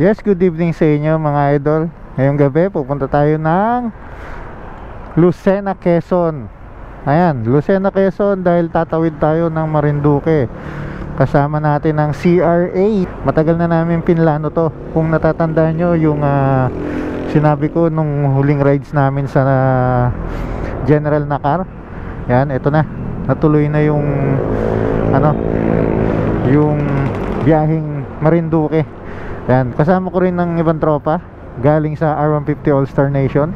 Yes, good evening sa inyo mga idol. Ngayong gabi pupunta tayo ng Lucena, Quezon. Ayan, Lucena, Quezon, dahil tatawid tayo ng Marinduque. Kasama natin ang CRA. Matagal na namin pinlano to. Kung natatandaan nyo yung sinabi ko nung huling rides namin sa General Nakar. Yan, ito na. Natuloy na yung yung biyaheng Marinduque. Yan, kasama ko rin ng ibang tropa galing sa R150 All-Star Nation.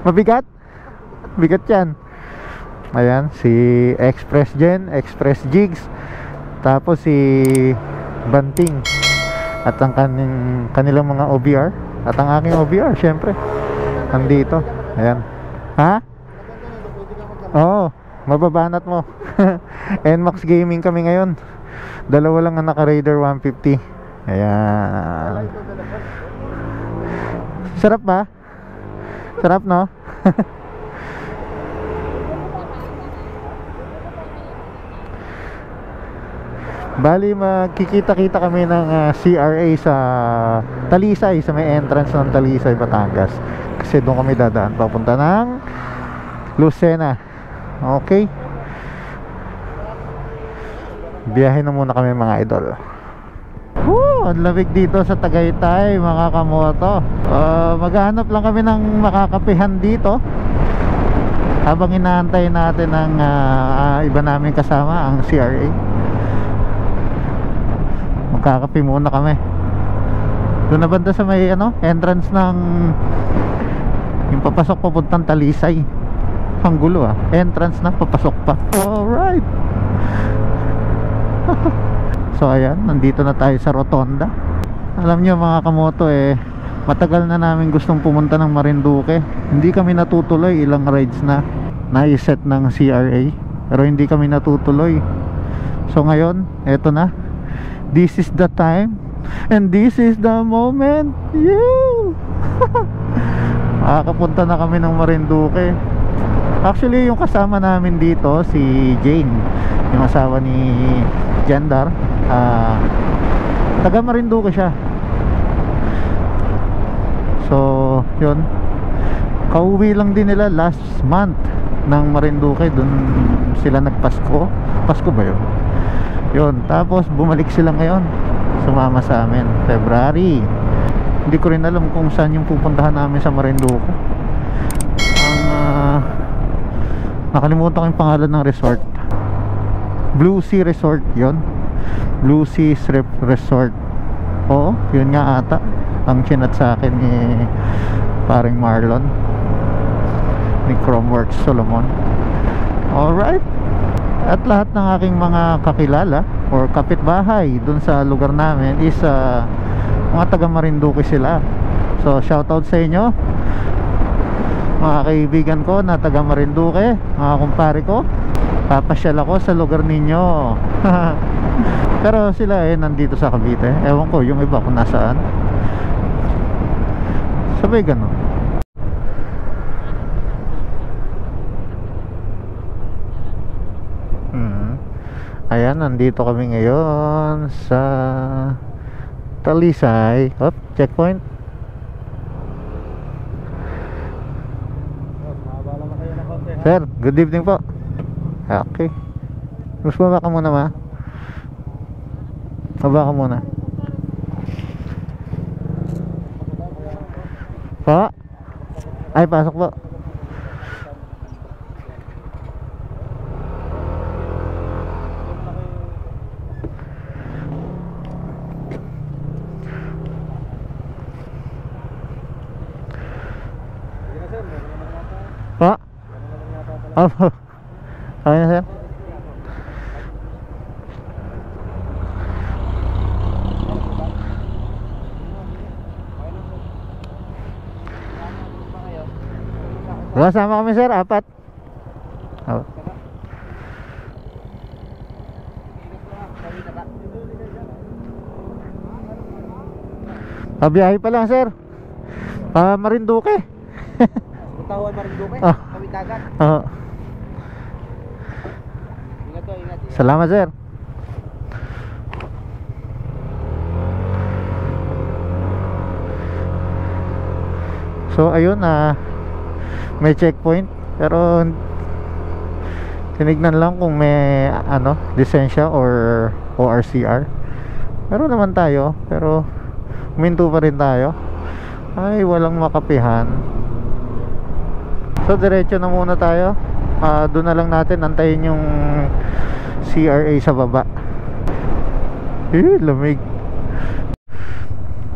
Mabigat? Bigat yan. Ayan, si Express Gen, Express Jigs, tapos si Banting, at ang kanilang mga OBR, at ang aking OBR syempre nandito. Ayan. Ha? Oo, mababanat mo. NMAX Gaming kami ngayon. Dalawa lang ang naka-Raider 150. Ayan. Sarap ba? Sarap, no? Bali, magkikita-kita kami ng CRA sa Talisay, sa may entrance ng Talisay, Batangas. Kasi doon kami dadaan papunta ng Lucena. Okay? Biyahe na muna kami mga idol. Ang lamig dito sa Tagaytay mga kamoto. Maghahanap lang kami ng makakapihan dito habang inaantay natin ng iba namin kasama, ang CRA. Magkakape muna kami doon na banda sa may entrance ng yung papasok papuntang Talisay. Ang gulo entrance na, papasok pa. Alright. So ayan, nandito na tayo sa Rotonda. Alam nyo mga kamoto, matagal na namin gustong pumunta ng Marinduque. Hindi kami natutuloy, ilang rides na naiset ng CRA, pero hindi kami natutuloy. So ngayon, eto na. This is the time and this is the moment. Makakapunta na kami ng Marinduque. Actually, yung kasama namin dito, si Jane, yung asawa ni Jandar, taga Marinduque siya. So yun, kauwi lang din nila last month ng Marinduque. Dun sila nagpasko. Pasko ba yun? Yun, tapos bumalik sila ngayon, sumama sa amin February. Hindi ko rin alam kung saan yung pupuntahan namin sa Marinduque. Nakalimutan ko yung pangalan ng resort. Blue Sea Resort yun. Blue Sea Resort. Oo, yun nga ata ang chinat sa akin ni paring Marlon ni Chromeworks Solomon. Alright. At lahat ng aking mga kakilala or kapitbahay dun sa lugar namin is mga taga Marinduque sila. So shoutout sa inyo mga kaibigan ko na taga Marinduque, mga kumpare ko. Papasyal ako sa lugar ninyo. Pero sila nandito sa Cavite. Ewan ko yung iba kung nasaan. Sabay ganun. Ayan, nandito kami ngayon sa Talisay. Checkpoint. Sir, good evening po. Okay. Mas baba ka muna, ma. Baba ka muna. Po? Ay, pasok po. Po? Opo. Okay na, sir? Kasama kami, sir, 4. Oh. Pabiyahe pa lang, sir. Marinduque. Tawan Marinduque, kami dagat. Oo. Ingat po, ingat. Salamat, sir. So ayun, may checkpoint, pero tinignan lang kung may lisensya or ORCR. Meron naman tayo, pero huminto pa rin tayo. Ay, walang makapihan. So diretso na muna tayo. Doon na lang natin antayin yung CRA sa baba. Lamig.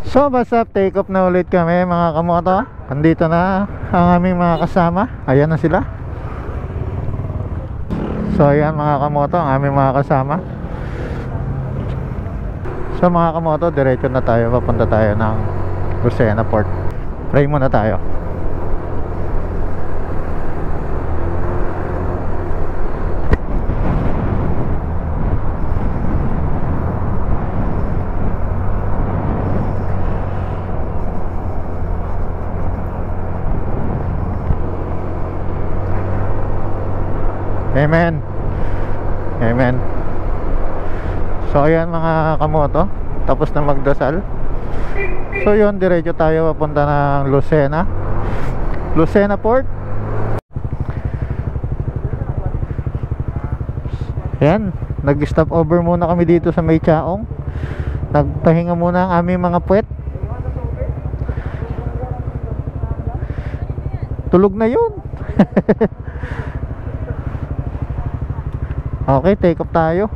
So basta take off na ulit kami mga kamoto. Andito na ang aming mga kasama. Ayan na sila. So ayan mga kamoto, ang aming mga kasama. So mga kamoto, diretso na tayo. Papunta tayo ng Lucena Port. Pray muna tayo. Amen. Amen. So ayan mga kamoto, tapos na magdasal. So yun, diretso tayo papunta ng Lucena Port. Ayan, nag-stop over muna kami dito sa May Chaong. Nagpahinga muna ang aming mga puwet. Tulog na yun. Okay, take off tayo.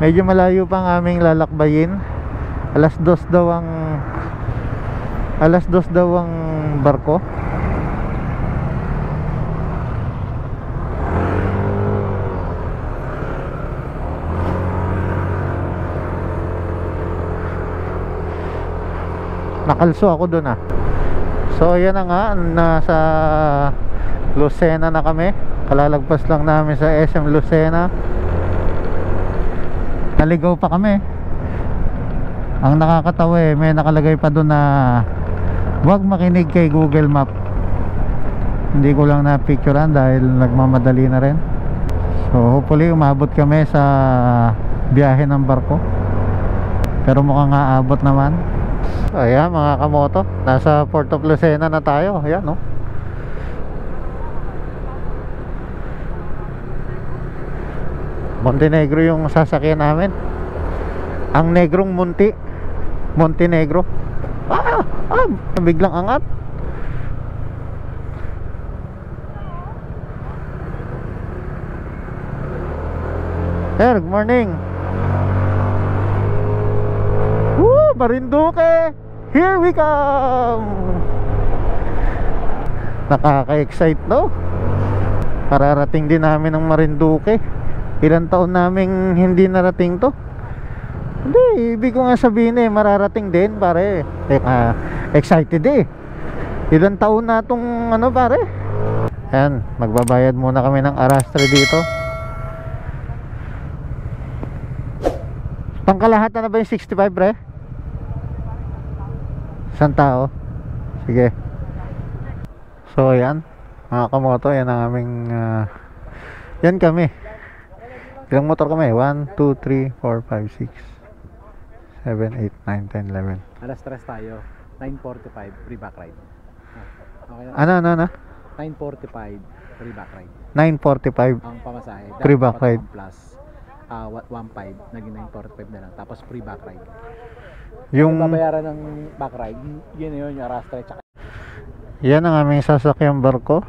Medyo malayo pa ang aming lalakbayin. Alas 2 daw ang barko. Nakalso ako dun So yan na nga, nasa Lucena na kami. Kalalagpas lang namin sa SM Lucena. Naligaw pa kami. Ang nakakatawa may nakalagay pa dun na huwag makinig kay Google Map. Hindi ko lang na-picturean dahil nagmamadali na rin. So hopefully umabot kami sa biyahe ng barko. Pero mukhang aabot naman. Ayan mga kamoto, nasa Port of Lucena na tayo. Ayan Montenegro yung sasakyan namin. Ang negrong Montenegro. Biglang angat. Sir, good morning. Marinduque, here we come. Nakaka-excite Pararating din namin ng Marinduque. Ilang taon naming hindi narating to. Hindi, ibig ko nga sabihin mararating din pare. Excited Ilang taon na tong pare. Ayan, magbabayad muna kami ng arastre dito. Pangkalahatan na ba yung 65 pre? Isang tao. Sige. So ayan mga kamoto, yan ang aming yan kami. Ilang motor kami? 1, 2, 3, 4, 5, 6 7, 8, 9, 10, 11. Alas 3 tayo. 9:45 free back ride. Okay na? Ano? 9:45 free back ride. 9:45 Ang pamasahe. Free back ride. Plus 1.5 naging 9:45 na lang. Tapos free back ride. Yung babayaran ng back ride, yun yung arastre tsaka. yan ang aming sasakyang barko.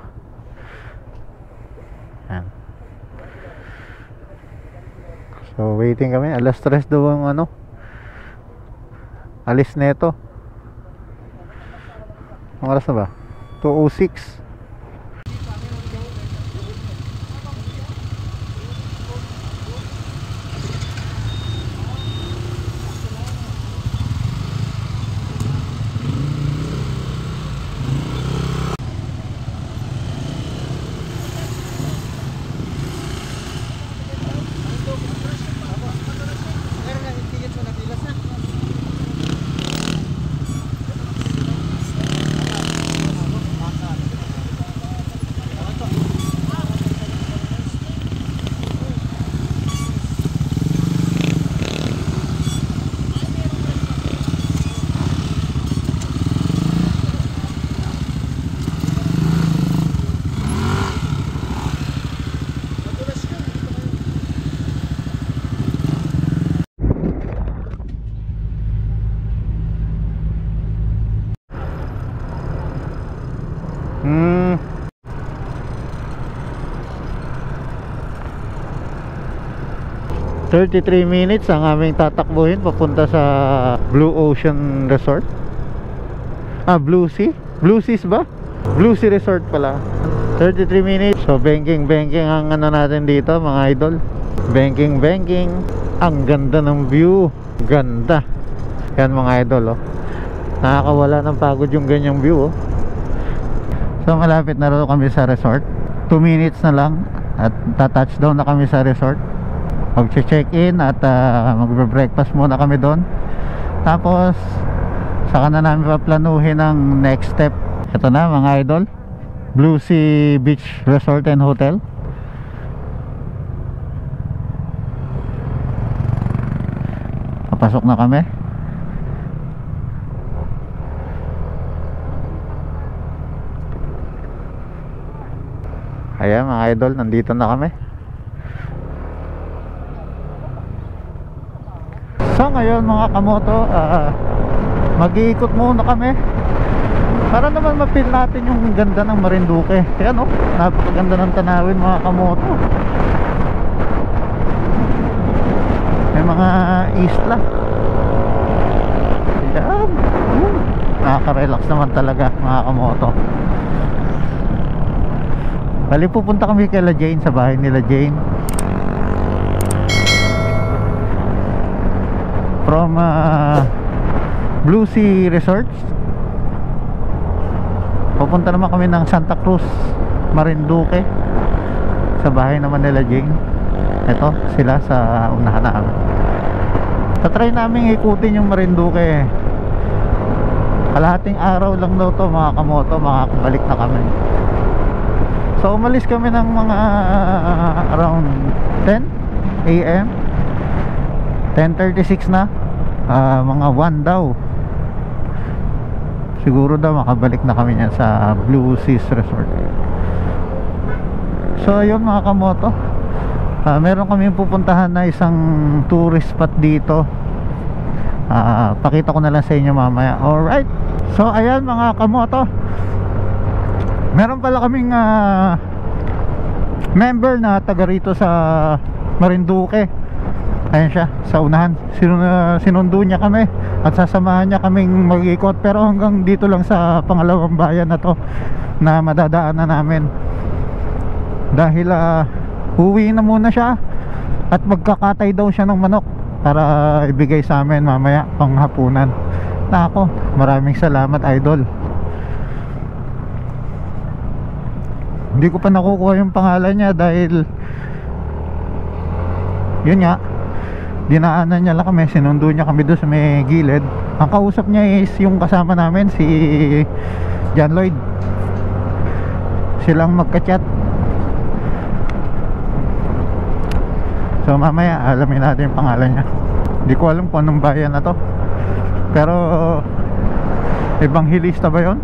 Yan. So waiting kami. Alas 3 daw ang alis neto. Ang oras na ba? 2:06. 33 minutes ang aming tatakbuhin papunta sa Blue Ocean Resort. Blue Sea? Blue Seas ba? Blue Sea Resort pala. 33 minutes. So banking ang ano natin dito mga idol. Banking. Ang ganda ng view. Ganda. Yan mga idol oh. Nakakawala ng pagod yung ganyang view oh. So malapit na rin kami sa resort. 2 minutes na lang at touchdown na kami sa resort. Mag-check-in at magbe-breakfast muna kami doon. Tapos saka na namin paplanuhin ang next step. Ito na mga idol, Blue Sea Beach Resort and Hotel. Papasok na kami. Ayan mga idol, nandito na kami. So ngayon mga kamoto, mag-iikot muna kami para naman ma-feel natin yung ganda ng Marinduque. Ayan oh, napakaganda ng tanawin mga kamoto. May mga isla. Ayan, nakaka-relax naman talaga mga kamoto. Bali pupunta kami kay La Jane, sa bahay nila Jane. From Blue Sea Resorts pupunta naman kami ng Santa Cruz, Marinduque, sa bahay naman nila Jane. Ito sila sa unahan namin. Tatry namin ikutin yung Marinduque. Kalahating araw lang daw to mga kamoto, makakabalik na kami. So umalis kami ng mga around 10 AM, 10:36 na. Mga 1 daw siguro daw makabalik na kami niyan sa Blue Seas Resort. So yun mga kamoto, meron kami pupuntahan na isang tourist spot dito. Pakita ko na lang sa inyo mamaya. Alright, so ayan mga kamoto, meron pala kaming member na taga rito sa Marinduque. Ayan siya sa unahan. Sinundo niya kami at sasamahan niya kaming mag-ikot, pero hanggang dito lang sa pangalawang bayan na to na madadaanan namin, dahil uwi na muna siya at magkakatay daw siya ng manok para ibigay sa amin mamaya pang hapunan. Nako, maraming salamat idol. Hindi ko pa nakukuha yung pangalan niya dahil yun nga, dinaanan niya lang kami, sinundo niya kami doon sa may gilid. Ang kausap niya is yung kasama namin, si John Lloyd. Silang magka-chat. So mamaya alamin natin yung pangalan niya. Hindi ko alam kung anong bayan na to, pero Evangelista ba yun?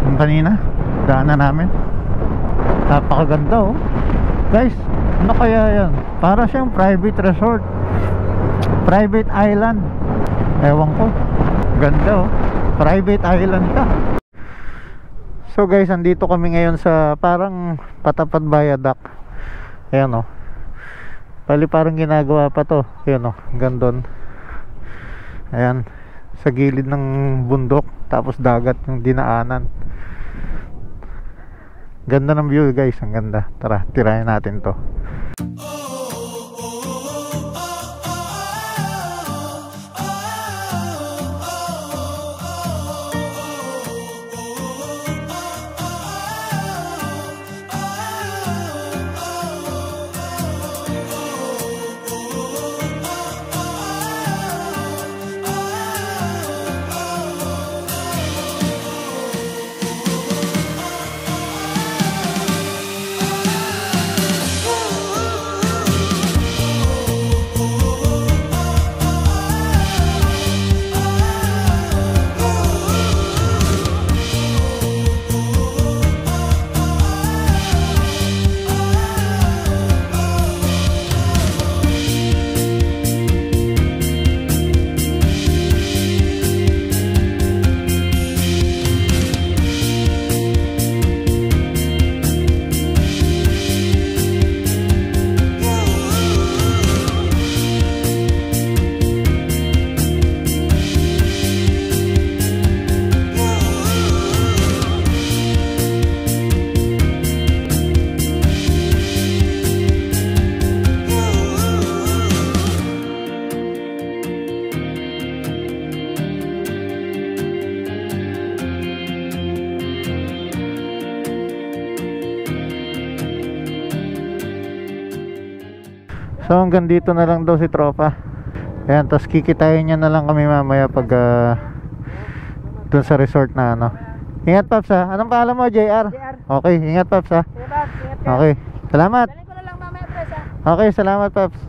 Yung kanina daanan namin. Napakaganda oh guys. Ano kaya yan? Para siyang private resort, private island. Ewan ko, ganda oh, private island ka. So guys, andito kami ngayon sa parang Patapad Viaduct. Ayan oh, bali parang ginagawa pa to. Ayan oh, gandun. Ayan, sa gilid ng bundok, tapos dagat yung dinaanan. Ganda ng view guys, ang ganda. Tara, tirahin natin to. So hanggang dito na lang daw si tropa. Ayan, tapos kikitain niya na lang kami mamaya pag dun sa resort na ano. Ingat Paps ha. Anong pangalan mo, JR? Okay, ingat Paps ha. Sige, Paps, ingat ka. Okay, salamat. Daling ko na lang mamaya, Pres, ha? Okay, salamat Paps.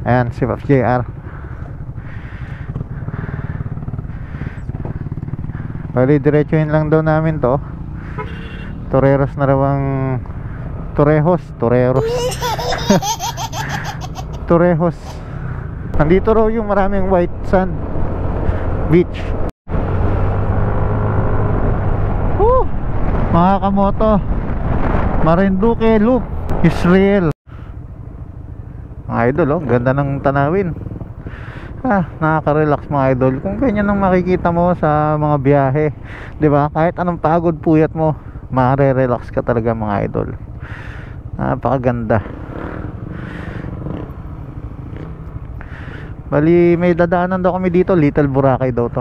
Ayan, si Paps JR. Bali, diretsuhin lang daw namin to. Toreros na raw ang Torejos. Torejos. Nandito raw yung maraming white sand beach. Mga kamoto, Marinduque Loop, Israel. Mga idol, oh, ganda ng tanawin. Nakaka-relax mga idol. Kung ganyan ang makikita mo sa mga biyahe, 'di ba? Kahit anong pagod puyat mo, mare-relax ka talaga mga idol. Napakaganda. Bali, may dadaanan daw kami dito, Little Boracay daw to.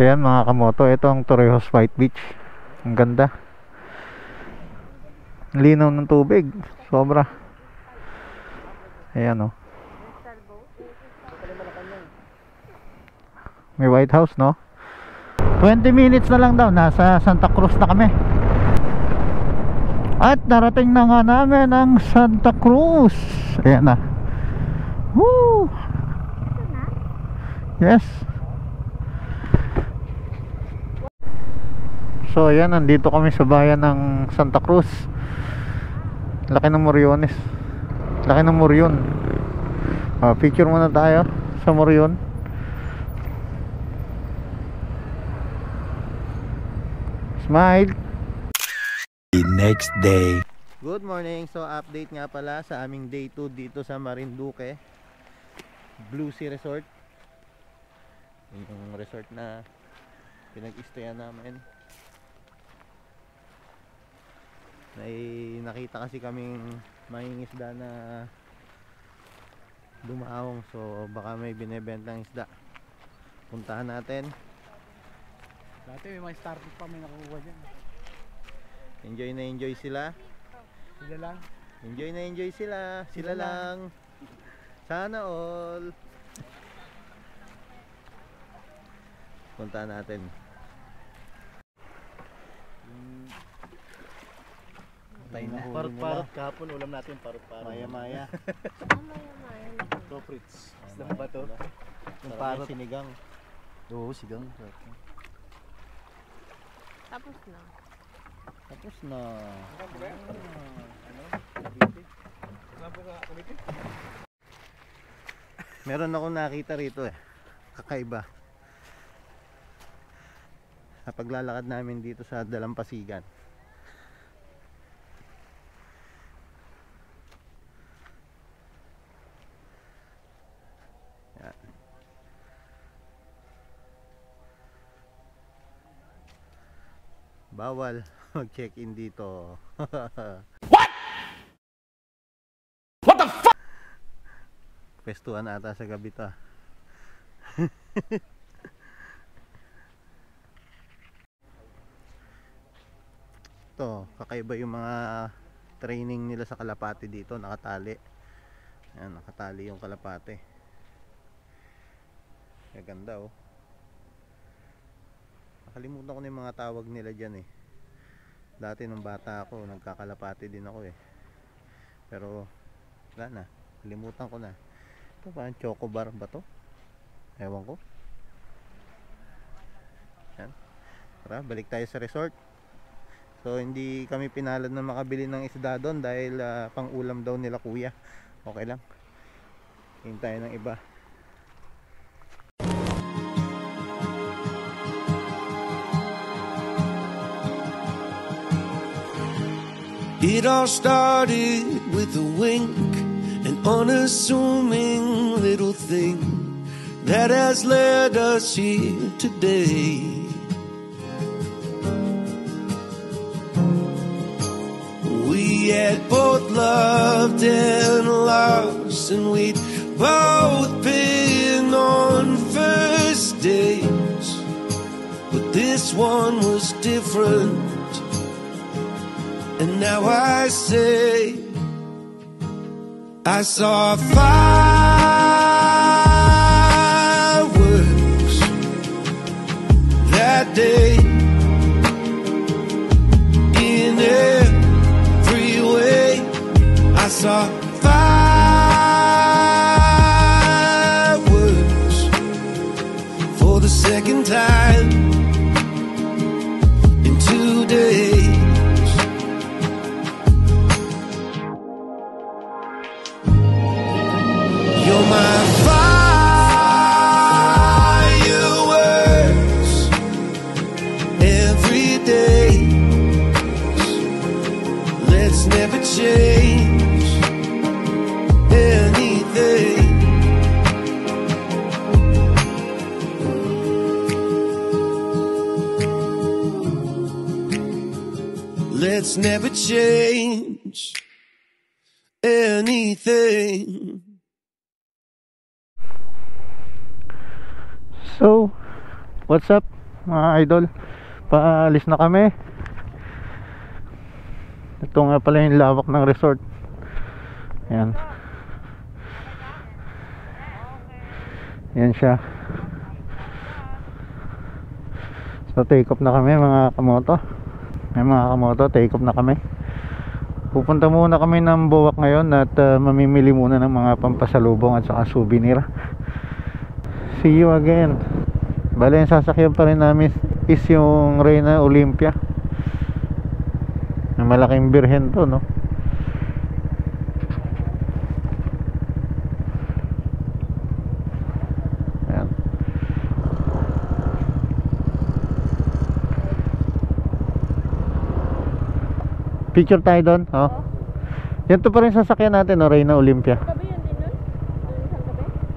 Ayan mga kamoto, ito ang Torejos White Beach. Ang ganda. Linaw ng tubig, sobra. Ayan, oh. May White House, no? 20 minutes na lang daw, nasa Santa Cruz na kami. At darating na nga namin ang Santa Cruz. Ayan na. Woo! Yes. So ayan, nandito kami sa bayan ng Santa Cruz. Laki ng Moriones. Laki ng Morion. Picture muna tayo sa Morion. Smile. The next day. Good morning. So update nga pala sa aming day 2 dito sa Marinduque Blue Sea Resort. Yung resort na pinag-stayan namin. May nakita kasi kaming mangingisda na dumaong, so baka may binebentang isda. Puntahan natin. Dati may mga startup pa may nakukuha dyan. Enjoy na enjoy sila. Sila lang. Enjoy na enjoy sila. Sila lang. Sana all. Puntahan natin. Parot-parot kahapon ulam natin parot-parot. Maya-maya. Ito Fritz. Isang ba to? Yung parang sinigang. Oo, sigang. Tapos na. Tapos na. Meron akong nakita rito kakaiba. Sa paglalakad namin dito sa Dalampasigan. Yan. Bawal mag-check-in dito. What the fuck? Pestuhan ata sa gabi to. Ito, kakaiba yung mga training nila sa kalapate dito, nakatali. Ayan, nakatali yung kalapate. Ganda oh. Nakalimutan ko na yung mga tawag nila dyan eh. Dati nung bata ako, nagkakalapate din ako eh. Pero wala na, kalimutan ko na. Ito ba, chocobar ba to? Ewan ko. Yan. Tara, balik tayo sa resort. So hindi kami pinalad na makabili ng isda doon dahil pang ulam daw nila kuya. Okay lang, hintayin ng iba. It all started with a wink, an unassuming little thing that has led us here today. We had both loved and lost, and we'd both been on first dates, but this one was different. And now I say I saw fireworks that day. In every way, I saw fireworks for the second time in 2 days. You're my fireworks every day. Let's never change anything. Let's never change anything. So, what's up mga idol? Paalis na kami. Ito nga pala yung lawak ng resort. Ayan. Ayan siya. So, take off na kami mga kamoto. Mga kamoto, take off na kami. Pupunta muna kami ng Boac ngayon at mamimili muna ng mga pampasalubong at saka souvenir. See you again. Bale, yung sasakyan pa rin namin is yung Reina Olympia. Na malaking birhen to, no? Ayan. Picture tayo doon, oh. Yan to pa rin sasakyan natin, no? Reina Olympia. Gabi yun din nun?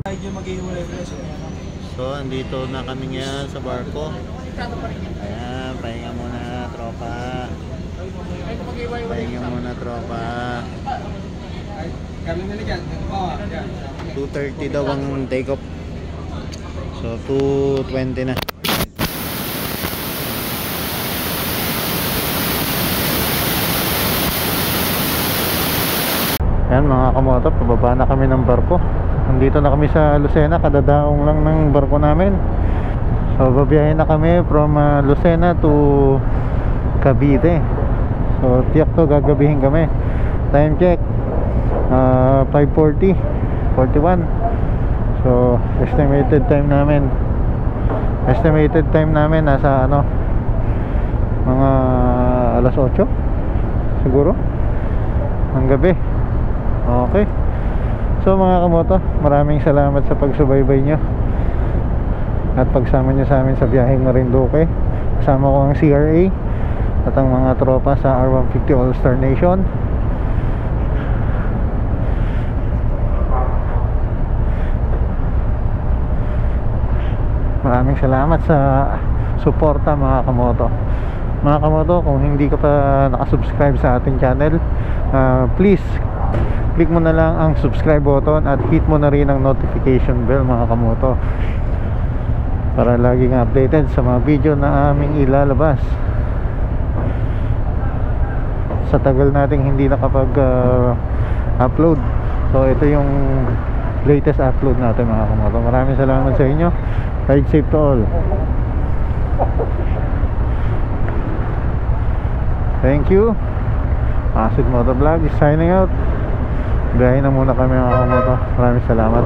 Doon sa gabi? So, andito na kami ngayon sa barko. Ayan, pahinga muna tropa. Pahinga muna tropa. 2:30 daw ang take off. So, 2:20 na. Ayan mga kamoto, pababa na kami ng barko. Nandito na kami sa Lucena, kadadaong lang ng barko namin. So babiyahin na kami from Lucena to Cavite. So tiyak to gagabihin kami. Time check 5:40, 41. So estimated time namin nasa ano, mga alas 8 siguro ng gabi. Okay. So mga kamoto, maraming salamat sa pagsubaybay nyo at pagsama nyo sa amin sa biyaheng Marinduque. Kasama ko ang CRA at ang mga tropa sa R150 All Star Nation. Maraming salamat sa suporta mga kamoto. Mga kamoto, kung hindi ka pa nakasubscribe sa ating channel, please click mo na lang ang subscribe button at hit mo na rin ang notification bell mga kamoto para laging updated sa mga video na aming ilalabas. Sa tagal nating hindi nakapag upload, so ito yung latest upload natin mga kamoto. Maraming salamat sa inyo. Ride safe to all. Thank you. Acid Motovlog is signing out. Biyahin na muna kami mga kamoto. Maraming salamat.